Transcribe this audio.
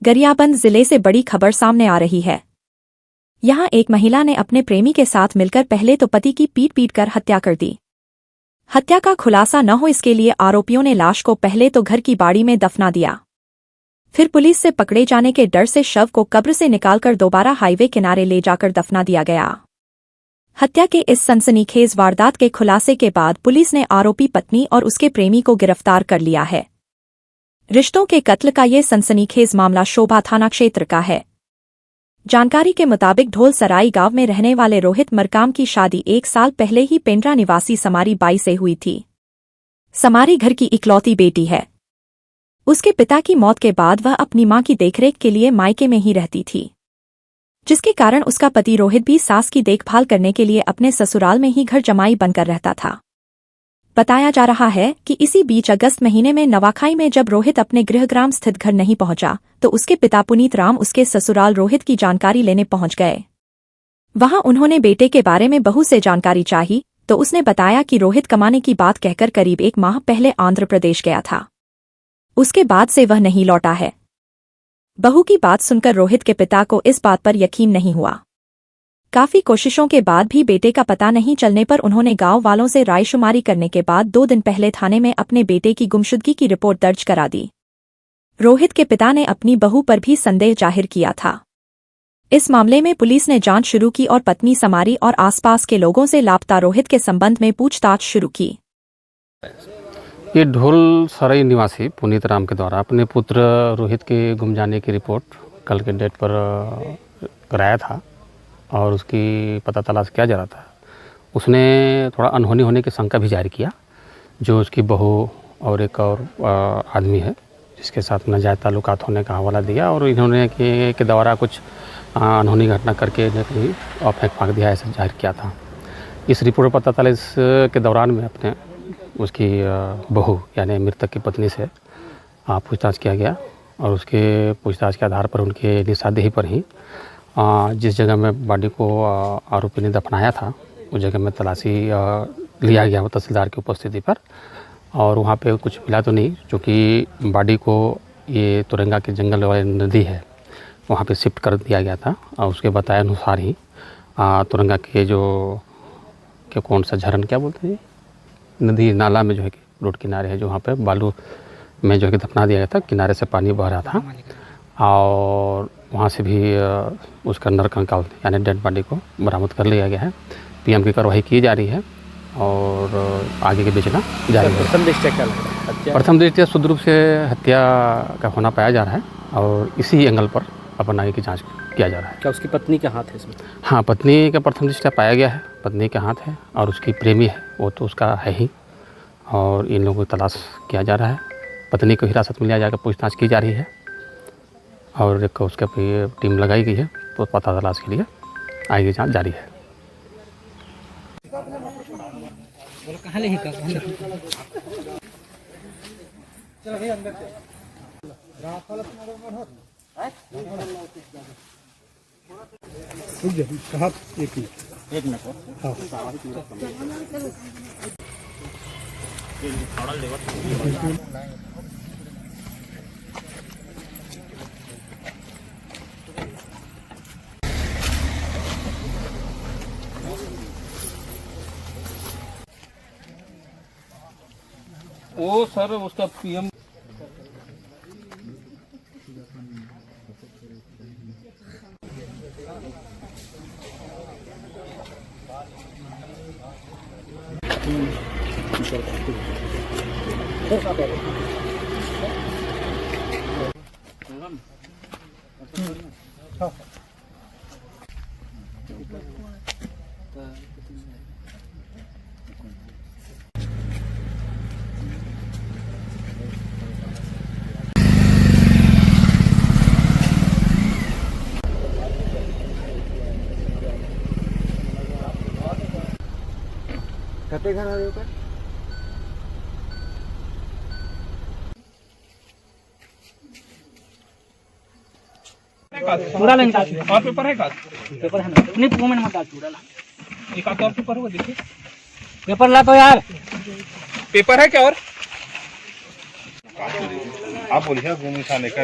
गरियाबंद जिले से बड़ी खबर सामने आ रही है। यहां एक महिला ने अपने प्रेमी के साथ मिलकर पहले तो पति की पीट कर हत्या कर दी। हत्या का खुलासा न हो इसके लिए आरोपियों ने लाश को पहले तो घर की बाड़ी में दफना दिया, फिर पुलिस से पकड़े जाने के डर से शव को कब्र से निकालकर दोबारा हाईवे किनारे ले जाकर दफना दिया गया। हत्या के इस सनसनीखेज वारदात के खुलासे के बाद पुलिस ने आरोपी पत्नी और उसके प्रेमी को गिरफ्तार कर लिया है। रिश्तों के कत्ल का ये सनसनीखेज मामला शोभा थाना क्षेत्र का है। जानकारी के मुताबिक ढोल सराई गांव में रहने वाले रोहित मरकाम की शादी 1 साल पहले ही पेंड्रा निवासी समारी बाई से हुई थी। समारी घर की इकलौती बेटी है। उसके पिता की मौत के बाद वह अपनी मां की देखरेख के लिए मायके में ही रहती थी, जिसके कारण उसका पति रोहित भी सास की देखभाल करने के लिए अपने ससुराल में ही घर जमाई बनकर रहता था। बताया जा रहा है कि इसी बीच अगस्त महीने में नवाखाई में जब रोहित अपने गृहग्राम स्थित घर नहीं पहुंचा तो उसके पिता पुनीत राम उसके ससुराल रोहित की जानकारी लेने पहुंच गए। वहां उन्होंने बेटे के बारे में बहू से जानकारी चाही तो उसने बताया कि रोहित कमाने की बात कहकर करीब 1 माह पहले आंध्र प्रदेश गया था। उसके बाद से वह नहीं लौटा है। बहू की बात सुनकर रोहित के पिता को इस बात पर यकीन नहीं हुआ। काफी कोशिशों के बाद भी बेटे का पता नहीं चलने पर उन्होंने गांव वालों से रायशुमारी करने के बाद 2 दिन पहले थाने में अपने बेटे की गुमशुदगी की रिपोर्ट दर्ज करा दी। रोहित के पिता ने अपनी बहू पर भी संदेह जाहिर किया था। इस मामले में पुलिस ने जांच शुरू की और पत्नी समारी और आसपास के लोगों से लापता रोहित के संबंध में पूछताछ शुरू की। ये ढोल सराई निवासी पुनीत राम के द्वारा अपने पुत्र रोहित के गुम जाने की रिपोर्ट कल के डेट पर कराया था और उसकी पता तलाश किया जा रहा था। उसने थोड़ा अनहोनी होने की शंका भी जाहिर किया, जो उसकी बहू और एक और आदमी है जिसके साथ नाजायज ताल्लुकात होने का हवाला दिया और इन्होंने के द्वारा कुछ अनहोनी घटना करके कहीं फेंक फाँक दिया ऐसा जाहिर किया था। इस रिपोर्ट पर पता चला इस के दौरान में अपने उसकी बहू यानी मृतक की पत्नी से पूछताछ किया गया और उसके पूछताछ के आधार पर उनके निशानदेही पर ही जिस जगह में बॉडी को आरोपी ने दफनाया था उस जगह में तलाशी लिया गया तहसीलदार की उपस्थिति पर और वहाँ पे कुछ मिला तो नहीं, क्योंकि बॉडी को ये तुरंगा के जंगल वाली नदी है वहाँ पे शिफ्ट कर दिया गया था और उसके बताए अनुसार ही तुरंगा के जो के कौन सा झरन क्या बोलते हैं नदी नाला में जो है कि रोड किनारे है जो वहाँ पे बालू में जो है कि दफना दिया गया था। किनारे से पानी बह रहा था और वहाँ से भी उसका नरकंकाल यानी डेड बॉडी को बरामद कर लिया गया है। पीएम की कार्रवाई की जा रही है और आगे के बेचना जारी है। प्रथम दृष्टया शुद्ध रूप से हत्या का होना पाया जा रहा है और इसी एंगल पर अपन आगे की जांच किया जा रहा है। क्या उसकी पत्नी का हाथ है इसमें? हाँ, पत्नी का प्रथम दृष्टया पाया गया है, पत्नी का हाथ है और उसकी प्रेमी है वो तो उसका है ही और इन लोगों को तलाश किया जा रहा है। पत्नी को हिरासत में लिया जाकर पूछताछ की जा रही है और एक उसका भी टीम लगाई गई है तो पता तलाश के लिए आगे जांच जारी है। एक मिनट वो सर उसका पीएम कते घर है ऊपर पूरा लेंगे और पेपर है का पेपर है ना नहीं वो मैंने मत डाल पूरा ला एक और पेपर होगा देखिए पेपर ला तो यार पेपर है क्या और आप बोलिए घूमी खाने का